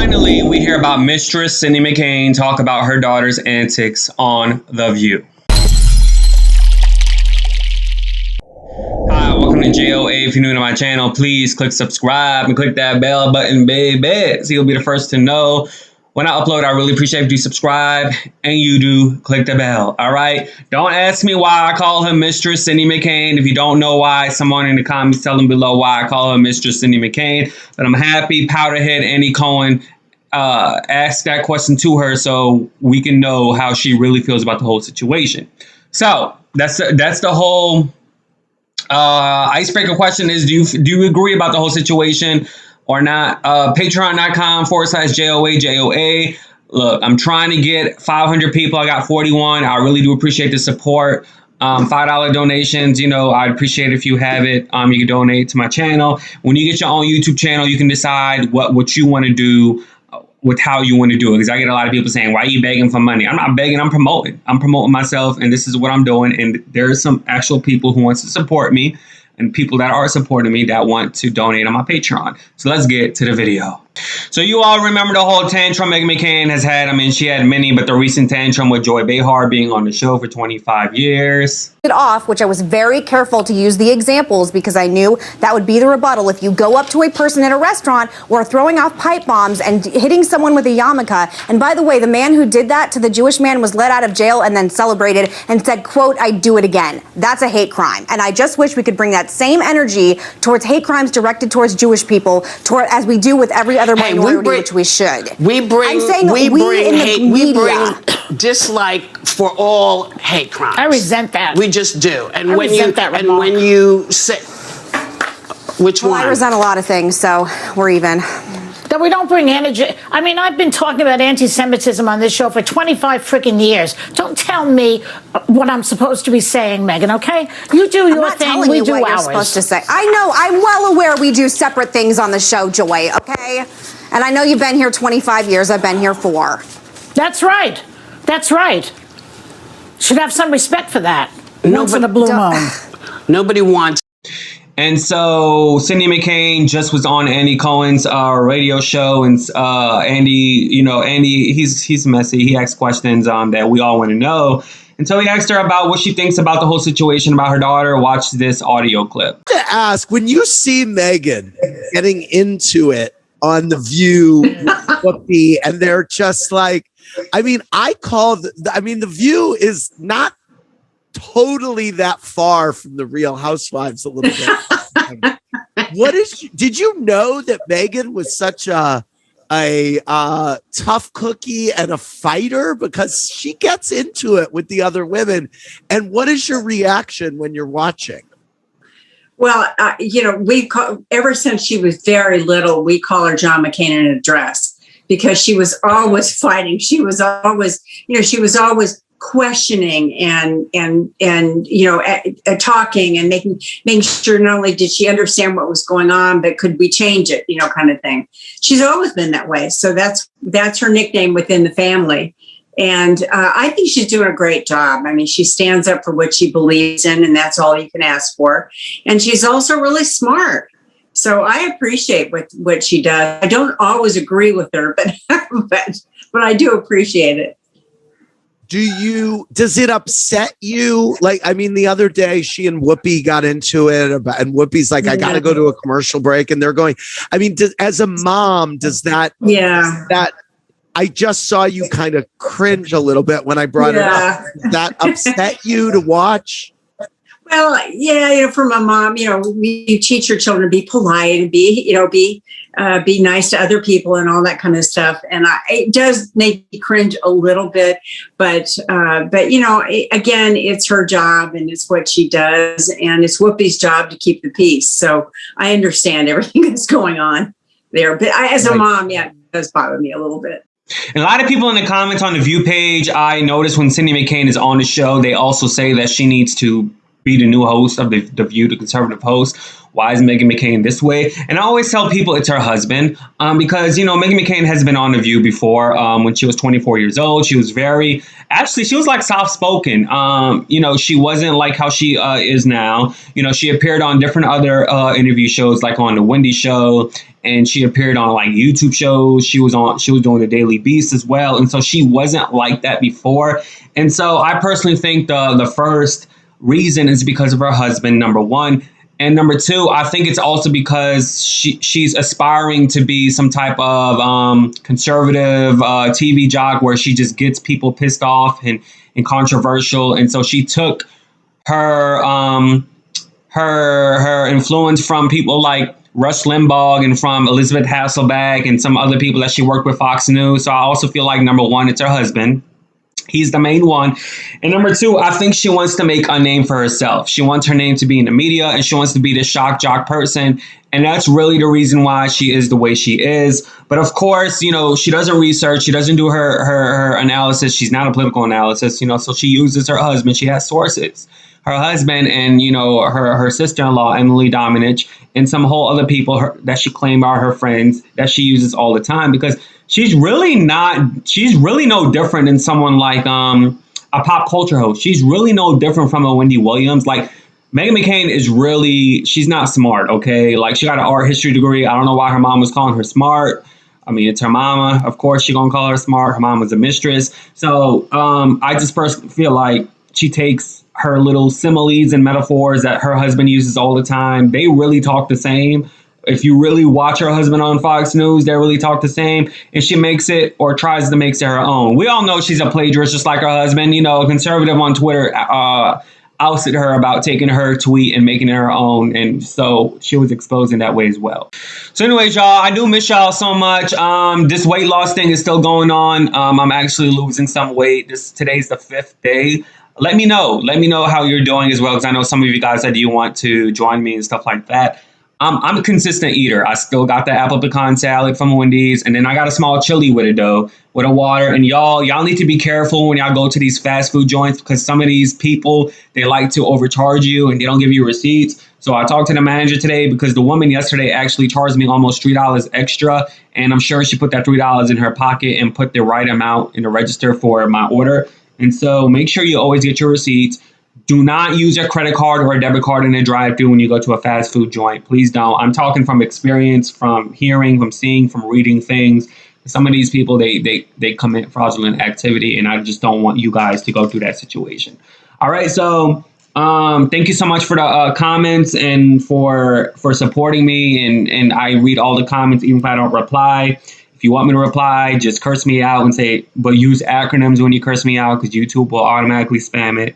Finally, we hear about Mistress Cindy McCain talk about her daughter's antics on The View. Hi, welcome to JOA. If you're new to my channel, please click subscribe and click that bell button, baby, so you'll be the first to know when I upload. I really appreciate if you subscribe and you do click the bell, all right? Don't ask me why I call her Mistress Cindy McCain. If you don't know why, someone in the comments tell them below why I call her Mistress Cindy McCain. But I'm happy Powderhead Andy Cohen asked that question to her so we can know how she really feels about the whole situation. So that's the whole icebreaker question is, do you agree about the whole situation or not? Patreon.com/JOA. Look, I'm trying to get 500 people. I got 41. I really do appreciate the support. $5 donations, I'd appreciate if you have it. You can donate to my channel. When you get your own YouTube channel, you can decide what you want to do with how you want to do it. Because I get a lot of people saying, why are you begging for money? I'm not begging, I'm promoting. I'm promoting myself, and this is what I'm doing. And there are some actual people who want to support me and people that are supporting me that want to donate on my Patreon. So let's get to the video. So you all remember the whole tantrum Meghan McCain has had. I mean, she had many, but the recent tantrum with Joy Behar being on the show for 25 years. Off, which I was very careful to use the examples because I knew that would be the rebuttal. If you go up to a person at a restaurant or throwing off pipe bombs and hitting someone with a yarmulke, and by the way, the man who did that to the Jewish man was let out of jail and then celebrated and said, quote, "I'd do it again." That's a hate crime. And I just wish we could bring that same energy towards hate crimes directed towards Jewish people, as we do with every other minority, which we should. We bring dislike for all hate crimes. I resent that. We just do. And when when you say, which one? I resent a lot of things, so we're even. That we don't bring energy. I mean, I've been talking about anti-Semitism on this show for 25 freaking years. Don't tell me what I'm supposed to be saying, Megan, okay? You do your thing, we do ours. You're supposed to say. I know, I'm well aware we do separate things on the show, Joy, okay? And I know you've been here 25 years, I've been here 4. That's right. That's right. Should have some respect for that. Once in a blue moon. Nobody wants. And so Cindy McCain just was on Andy Cohen's radio show, and Andy, he's messy. He asks questions that we all want to know. And so he asked her about what she thinks about the whole situation about her daughter. Watch this audio clip. To ask, when you see Meghan getting into it on The View, and they're just like, I mean, The View is not totally that far from the Real Housewives a little bit. Did you know that Meghan was such a tough cookie and a fighter? Because she gets into it with the other women. And what is your reaction when you're watching? Well, ever since she was very little, we call her John McCain in a dress, because she was always fighting. She was always, questioning and talking and making sure not only did she understand what was going on, but could we change it, kind of thing. She's always been that way. So that's her nickname within the family. And I think she's doing a great job. I mean, she stands up for what she believes in, and that's all you can ask for. And she's also really smart. So I appreciate what she does. I don't always agree with her, but I do appreciate it. Does it upset you? Like, I mean, the other day she and Whoopi got into it and Whoopi's like, I got to go to a commercial break. And they're going, I mean, as a mom, does that, I just saw you kind of cringe a little bit when I brought it up. Does that upset you to watch? Well, yeah, from a mom, you teach your children to be polite and be nice to other people and all that kind of stuff. And it does make me cringe a little bit, but again, it's her job and it's what she does, and it's Whoopi's job to keep the peace. So I understand everything that's going on there, but as a mom, it does bother me a little bit. And a lot of people in the comments on the View page, I noticed when Cindy McCain is on the show, they also say that she needs to be the new host of the View, the conservative host. Why is Meghan McCain this way? And I always tell people it's her husband, because, you know, Meghan McCain has been on The View before. When she was 24 years old, she was she was like soft-spoken. You know, she wasn't like how she is now. You know, she appeared on different other interview shows, like on The Wendy Show, and she appeared on like YouTube shows. She was doing The Daily Beast as well. And so she wasn't like that before. And so I personally think the first reason is because of her husband, number one. And number two, I think it's also because she's aspiring to be some type of conservative TV jock where she just gets people pissed off and controversial. And so she took her her influence from people like Rush Limbaugh and from Elizabeth Hasselbeck and some other people that she worked with Fox News. So I also feel like, number one, it's her husband. He's the main one. And number two, I think she wants to make a name for herself. She wants her name to be in the media, and she wants to be the shock jock person. And that's really the reason why she is the way she is. But of course, you know, she doesn't research. She doesn't do her analysis. She's not a political analysis, you know, so she uses her husband. She has sources. Her husband and, you know, her sister-in-law, Emily Domenech, and some whole other people that she claimed are her friends that she uses all the time, because she's really no different than someone like a pop culture host. She's really no different from a Wendy Williams. Like, Meghan McCain she's not smart, okay? Like, she got an art history degree. I don't know why her mom was calling her smart. I mean, it's her mama. Of course, she's gonna call her smart. Her mom was a mistress. So I just personally feel like she takes her little similes and metaphors that her husband uses all the time. They really talk the same. If you really watch her husband on Fox News, they really talk the same. And she makes it, or tries to make it, her own. We all know she's a plagiarist, just like her husband. You know, a conservative on Twitter ousted her about taking her tweet and making it her own. And so she was exposed in that way as well. So anyways, y'all, I do miss y'all so much. This weight loss thing is still going on. I'm actually losing some weight. Today's the 5th day. Let me know how you're doing as well, because I know some of you guys said you want to join me and stuff like that. I'm a consistent eater. I still got the apple pecan salad from Wendy's, and then I got a small chili with it though, with a water. And y'all need to be careful when y'all go to these fast food joints, because some of these people, they like to overcharge you and they don't give you receipts. So I talked to the manager today, because the woman yesterday actually charged me almost $3 extra, and I'm sure she put that $3 in her pocket and put the right amount in the register for my order. And so make sure you always get your receipts. Do not use your credit card or a debit card in a drive-thru when you go to a fast food joint. Please don't. I'm talking from experience, from hearing, from seeing, from reading things. Some of these people, they commit fraudulent activity, and I just don't want you guys to go through that situation. All right, so thank you so much for the comments and for supporting me. And I read all the comments, even if I don't reply. If you want me to reply, just curse me out and say, but use acronyms when you curse me out, because YouTube will automatically spam it.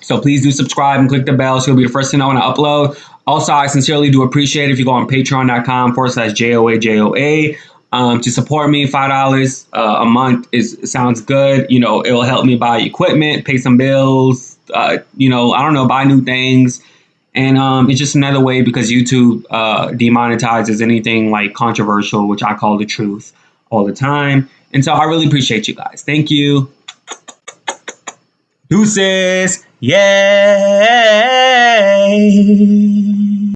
So please do subscribe and click the bell so you'll be the first to know when I upload. Also, I sincerely do appreciate it if you go on patreon.com/JOAJOA to support me. $5 a month sounds good. You know, it will help me buy equipment, pay some bills, you know, I don't know, buy new things. And it's just another way, because YouTube demonetizes anything like controversial, which I call the truth all the time. And so I really appreciate you guys. Thank you. Deuces. Yay.